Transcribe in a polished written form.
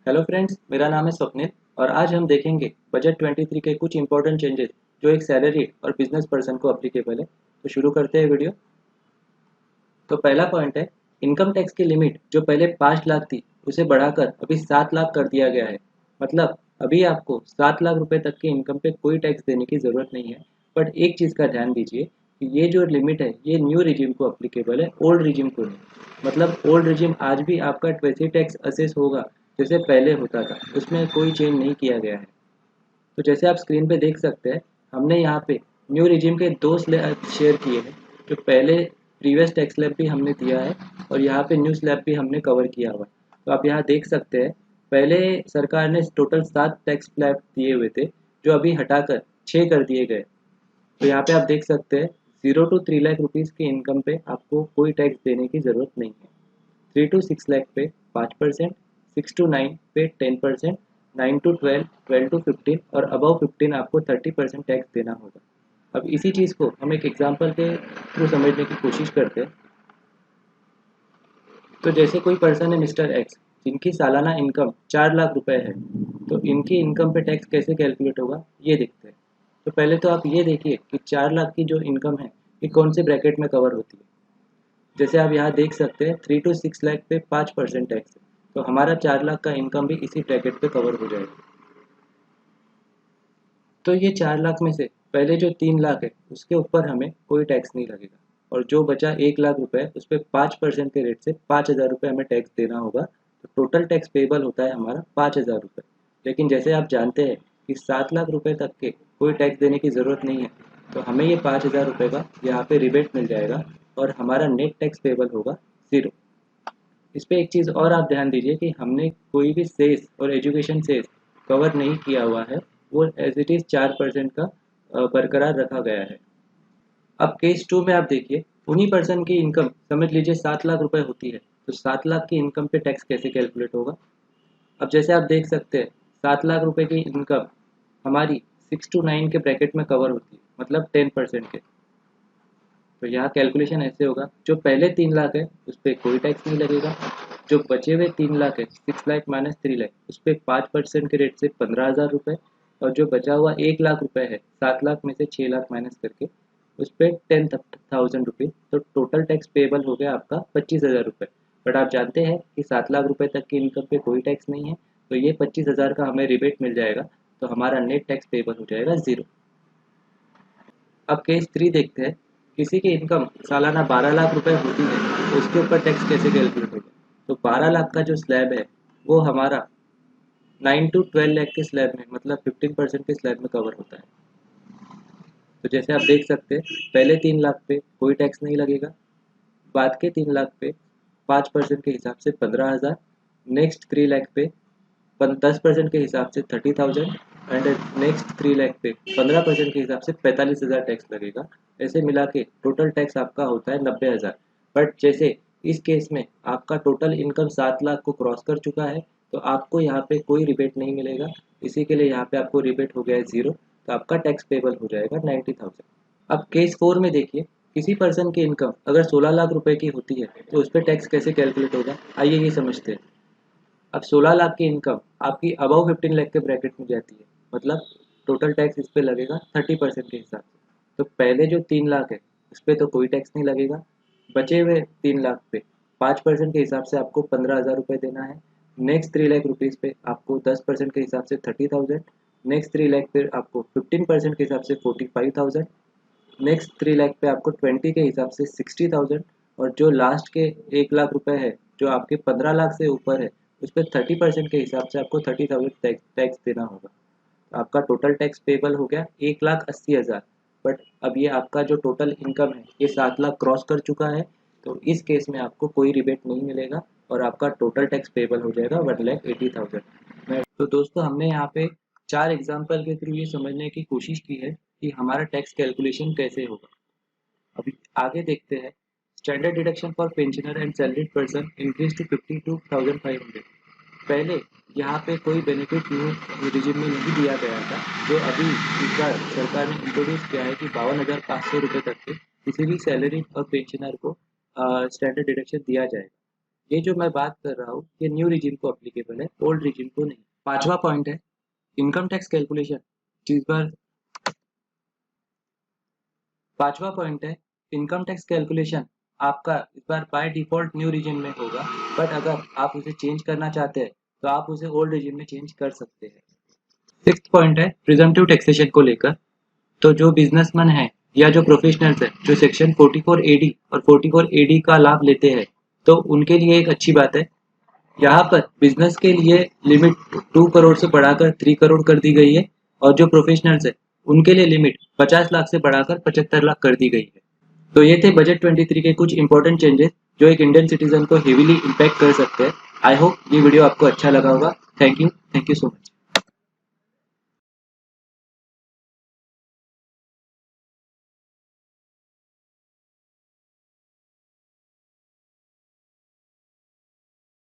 Hello friends, मेरा नाम है स्वप्निल और आज हम देखेंगे बजट 23 के कुछ इंपॉर्टेंट चेंजेस जो एक सैलरी और बिजनेस पर्सन को अप्लीकेबल है। तो शुरू करते हैं वीडियो। तो पहला पॉइंट है, इनकम टैक्स की लिमिट जो पहले 5 लाख थी उसे बढ़ाकर अभी 7 लाख कर दिया गया है। मतलब अभी आपको 7 लाख रुपए तक के इनकम पे कोई टैक्स देने की ज़रूरत नहीं है। बट एक चीज़ का ध्यान दीजिए कि ये जो लिमिट है ये न्यू रिजिम को अप्लीकेबल है, ओल्ड रिजिम को नहीं। मतलब ओल्ड रिजिम आज भी आपका वैसे टैक्स असेस होगा जैसे पहले होता था, उसमें कोई चेंज नहीं किया गया है। तो जैसे आप स्क्रीन पे देख सकते हैं, हमने यहाँ पे न्यू रिजिम के 2 स्लैब शेयर किए हैं। जो पहले प्रीवियस टैक्स स्लैब भी हमने दिया है और यहाँ पे न्यू स्लैब भी हमने कवर किया हुआ है। तो आप यहाँ देख सकते हैं, पहले सरकार ने टोटल 7 टैक्स स्लैब दिए हुए थे जो अभी हटाकर 6 कर दिए गए। तो यहाँ पे आप देख सकते हैं, 0 to 3 लाख रुपीज़ की इनकम पे आपको कोई टैक्स देने की ज़रूरत नहीं है। 3 to 6 लाख पे 5%, 6 to 9 पे 10%, 9 to 12, 12 to 15 और अबव 15 आपको 30% टैक्स देना होगा। अब इसी चीज़ को हम एक एग्जांपल के थ्रू समझने की कोशिश करते हैं। तो जैसे कोई पर्सन है मिस्टर एक्स, जिनकी सालाना इनकम 4 लाख रुपए है, तो इनकी इनकम पे टैक्स कैसे कैलकुलेट होगा ये देखते हैं। तो पहले तो आप ये देखिए कि 4 लाख की जो इनकम है ये कौन से ब्रैकेट में कवर होती है। जैसे आप यहाँ देख सकते हैं, 3 to 6 लाख पे 5% टैक्स है, तो हमारा 4 लाख का इनकम भी इसी ब्रैकेट पे कवर हो जाएगा। तो ये 4 लाख में से पहले जो 3 लाख है उसके ऊपर हमें कोई टैक्स नहीं लगेगा, और जो बचा 1 लाख रुपए उस पर 5% के रेट से 5,000 रुपये हमें टैक्स देना होगा। तो टोटल टैक्स पेबल होता है हमारा 5,000 रुपये। लेकिन जैसे आप जानते हैं कि 7 लाख रुपए तक के कोई टैक्स देने की ज़रूरत नहीं है, तो हमें ये 5,000 रुपये का यहाँ पे रिबेट मिल जाएगा और हमारा नेट टैक्स पेबल होगा 0। इस पे एक चीज़ और आप ध्यान दीजिए कि हमने कोई भी सेस और एजुकेशन सेस कवर नहीं किया हुआ है, वो एज इट इज़ 4% का बरकरार रखा गया है। अब केस 2 में आप देखिए, उन्हीं पर्सन की इनकम समझ लीजिए 7 लाख रुपए होती है, तो 7 लाख की इनकम पे टैक्स कैसे कैलकुलेट होगा। अब जैसे आप देख सकते हैं, 7 लाख रुपए की इनकम हमारी 6 to 9 के ब्रैकेट में कवर होती है, मतलब 10% के। तो यहाँ कैलकुलेशन ऐसे होगा, जो पहले 3 लाख है उस पर कोई टैक्स नहीं लगेगा। जो बचे हुए 3 लाख है, 6 लाख माइनस 3 लाख, उस पर 5% के रेट से 15,000 रुपये। और जो बचा हुआ 1 लाख रुपए है, 7 लाख में से 6 लाख माइनस करके, उस पर 10,000 रुपीज़। तो टोटल टैक्स पेबल हो गया आपका 25,000 रुपये। बट आप जानते हैं कि 7 लाख रुपए तक की इनकम पे कोई टैक्स नहीं है, तो ये 25,000 का हमें रिबेट मिल जाएगा। तो हमारा नेट टैक्स पेबल हो जाएगा 0। अब केस 3 देखते हैं, किसी की इनकम सालाना 12 लाख रुपए होती है, तो उसके ऊपर टैक्स कैसे कैलकुलेट होगा। तो 12 लाख का जो स्लैब है वो हमारा 9 to 12 लाख के स्लैब में, मतलब 15% के स्लैब में कवर होता है। तो जैसे आप देख सकते हैं, पहले 3 लाख पे कोई टैक्स नहीं लगेगा, बाद के 3 लाख पे 5% के हिसाब से 15,000, नेक्स्ट 3 लाख पे 10% के हिसाब से 30,000, एंड नेक्स्ट 3 लाख पे 15% के हिसाब से 45,000 टैक्स लगेगा। ऐसे मिला के टोटल टैक्स आपका होता है 90,000। बट जैसे इस केस में आपका टोटल इनकम 7 लाख को क्रॉस कर चुका है, तो आपको यहाँ पे कोई रिबेट नहीं मिलेगा। इसी के लिए यहाँ पे आपको रिबेट हो गया है 0। तो आपका टैक्स पेबल हो जाएगा 90,000। अब केस 4 में देखिए, किसी पर्सन की इनकम अगर 16 लाख रुपए की होती है, तो उस पर टैक्स कैसे कैलकुलेट होगा, आइए ये समझते हैं। अब 16 लाख की इनकम आपकी अबव 15 लाख के ब्रैकेट में जाती है, मतलब टोटल टैक्स इस पे लगेगा 30% के हिसाब से। तो पहले जो 3 लाख है उस पर तो कोई टैक्स नहीं लगेगा। बचे हुए 3 लाख पे 5% के हिसाब से आपको 15,000 रुपये देना है। नेक्स्ट 3 लाख रुपीज़ पे आपको 10% के हिसाब से 30,000। नेक्स्ट 3 लाख पे आपको 15% के हिसाब से 45,000। नेक्स्ट 3 लाख पे आपको 20 के हिसाब से 60,000। और जो लास्ट के 1 लाख रुपए है, जो आपके 15 लाख से ऊपर है, उस पर 30% के हिसाब से आपको 30,000 टैक्स देना होगा। तो आपका टोटल टैक्स पेबल हो गया 1,80,000। बट अब ये आपका जो टोटल इनकम है ये 7 लाख क्रॉस कर चुका है, तो इस केस में आपको कोई रिबेट नहीं मिलेगा और आपका टोटल टैक्स पेबल हो जाएगा 1,80,000। तो दोस्तों, हमने यहाँ पे 4 एग्जाम्पल के थ्रू ये समझने की कोशिश की है कि हमारा टैक्स कैलकुलेशन कैसे होगा। अभी आगे देखते हैं। Standard deduction for pensioner and salaried person increase to 52,500। पहले यहाँ पे कोई बेनिफिट न्यू रिजिम में नहीं दिया गया था, जो अभी इस बार सरकार ने इंट्रोड्यूस किया है कि 52,500 रुपये तक के किसी भी सैलरी और पेंशनर को स्टैंडर्ड डिडक्शन दिया जाएगा। ये जो मैं बात कर रहा हूँ ये न्यू रिजिम को अप्लीकेबल है, ओल्ड रिजिम को नहीं। पांचवा पॉइंट है इनकम टैक्स कैलकुलेशन। इस बार पांचवा पॉइंट है इनकम टैक्स कैलकुलेशन आपका इस बार बाय डिफॉल्ट न्यू रिजिम में होगा, बट अगर आप उसे चेंज करना चाहते हैं तो आप उसे ओल्ड रिजिम में चेंज कर सकते हैं। सिक्स्थ पॉइंट है प्रिजम्पटिव टैक्सेशन को लेकर। तो जो बिजनेसमैन है या जो प्रोफेशनल्स है जो सेक्शन 44 एडी और 44 एडी का लाभ लेते हैं, तो उनके लिए एक अच्छी बात है। यहाँ पर बिजनेस के लिए लिमिट 2 करोड़ से बढ़ाकर 3 करोड़ कर दी गई है, और जो प्रोफेशनल्स है उनके लिए लिमिट 50 लाख से बढ़ाकर 75 लाख कर दी गई है। तो ये थे बजट 23 के कुछ इंपॉर्टेंट चेंजेस जो एक इंडियन सिटीजन को हेवीली इम्पैक्ट कर सकते हैं। आई होप ये वीडियो आपको अच्छा लगा होगा। Thank you so much.